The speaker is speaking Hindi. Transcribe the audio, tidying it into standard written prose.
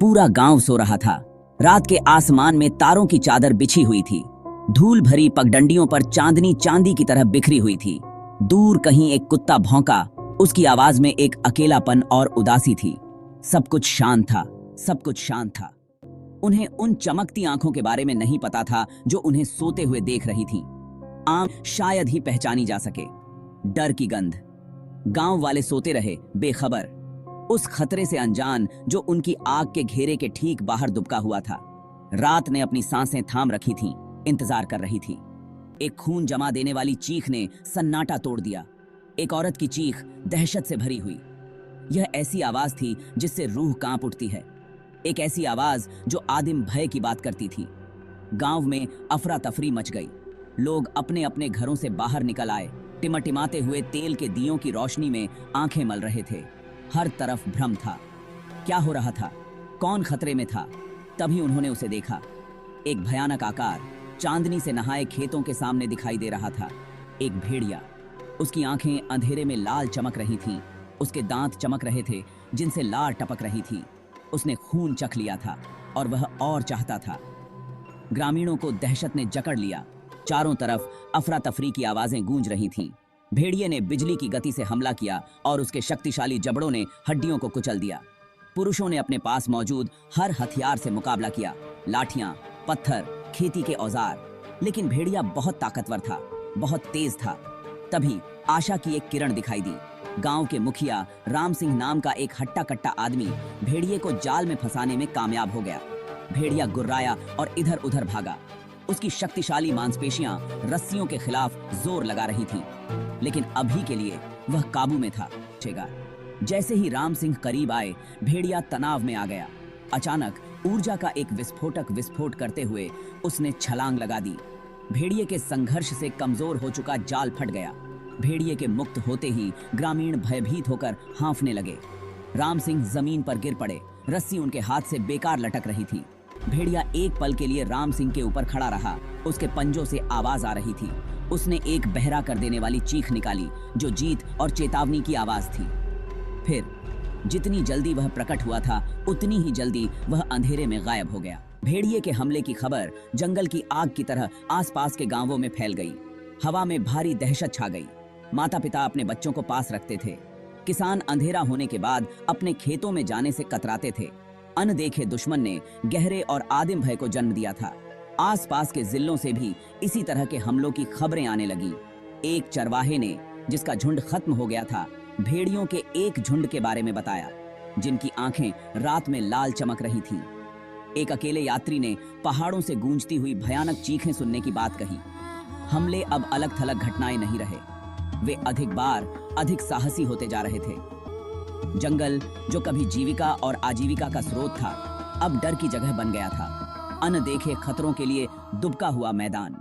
पूरा गांव सो रहा था। रात के आसमान में तारों की चादर बिछी हुई थी। धूल भरी पगडंडियों पर चांदनी चांदी की तरह बिखरी हुई थी। दूर कहीं एक कुत्ता भौंका। उसकी आवाज में एक अकेलापन और उदासी थी। सब कुछ शांत था, सब कुछ शांत था। उन्हें उन चमकती आंखों के बारे में नहीं पता था जो उन्हें सोते हुए देख रही थीं। आंख शायद ही पहचानी जा सके। डर की गंध। गांव वाले सोते रहे बेखबर, उस खतरे से अनजान जो उनकी आग के घेरे के ठीक बाहर दुबका हुआ था। रात ने अपनी सांसें थाम रखी थीं, इंतजार कर रही थी। एक खून जमा देने वाली चीख ने सन्नाटा तोड़ दिया। एक औरत की चीख दहशत से भरी हुई। यह ऐसी आवाज थी जिससे रूह कांप उठती है। एक ऐसी आवाज जो आदिम भय की बात करती थी। गांव में अफरा तफरी मच गई। लोग अपने अपने घरों से बाहर निकल आए। टिमटिमाते हुए तेल के दियों की रोशनी में आंखें मल रहे थे। हर तरफ भ्रम था। क्या हो रहा था? कौन खतरे में था? तभी उन्होंने उसे देखा। एक भयानक आकार चांदनी से नहाए खेतों के सामने दिखाई दे रहा था। एक भेड़िया। उसकी आंखें अंधेरे में लाल चमक रही थीं। उसके दांत चमक रहे थे जिनसे लार टपक रही थी। उसने खून चख लिया था और वह और चाहता था। ग्रामीणों को दहशत ने जकड़ लिया। चारों तरफ अफरा तफरी की आवाजें गूंज रही थीं। भेड़िए ने बिजली की गति से हमला किया और उसके शक्तिशाली जबड़ों ने हड्डियों को कुचल दिया। पुरुषों ने अपने पास मौजूद हर हथियार से मुकाबला किया, लाठियां, पत्थर, खेती के औजार। लेकिन भेड़िया बहुत ताकतवर था, बहुत तेज था। तभी आशा की एक किरण दिखाई दी। गांव के मुखिया राम सिंह नाम का एक हट्टा कट्टा आदमी भेड़िए को जाल में फंसाने में कामयाब हो गया। भेड़िया गुर्राया और इधर उधर भागा। उसकी शक्तिशाली मांसपेशियां रस्सियों के खिलाफ जोर लगा रही थीं। लेकिन अभी के लिए वह काबू में था। जैसे ही राम सिंह करीब आए, भेड़िया तनाव में आ गया। अचानक ऊर्जा का एक विस्फोट करते हुए उसने छलांग लगा दी। भेड़िए के संघर्ष से कमजोर हो चुका जाल फट गया। भेड़िए के मुक्त होते ही ग्रामीण भयभीत होकर हांफने लगे। राम सिंह जमीन पर गिर पड़े। रस्सी उनके हाथ से बेकार लटक रही थी। भेड़िया एक पल के लिए राम सिंह के ऊपर खड़ा रहा। उसके पंजों से आवाज आ रही थी। उसने एक बहरा कर देने वाली चीख निकाली जो जीत और चेतावनी की आवाज थी। फिर जितनी जल्दी वह प्रकट हुआ था, उतनी ही जल्दी वह अंधेरे में गायब हो गया। भेड़िए के हमले की खबर जंगल की आग की तरह आसपास के गांवों में फैल गई। हवा में भारी दहशत छा गई। माता पिता अपने बच्चों को पास रखते थे। किसान अंधेरा होने के बाद अपने खेतों में जाने से कतराते थे। अनदेखे दुश्मन ने गहरे और आदिम भय को जन्म दिया था। आसपास के जिलों से भी इसी तरह के हमलों की खबरें आने लगी। एक चरवाहे ने, जिसका झुंड खत्म हो गया था, भेड़ियों के एक झुंड के बारे में बताया जिनकी आंखें रात में लाल चमक रही थीं। एक अकेले यात्री ने पहाड़ों से गूंजती हुई भयानक चीखें सुनने की बात कही। हमले अब अलग थलग घटनाएं नहीं रहे, वे अधिक साहसी होते जा रहे थे। जंगल जो कभी जीविका और आजीविका का स्रोत था, अब डर की जगह बन गया था। अनदेखे खतरों के लिए दुबका हुआ मैदान।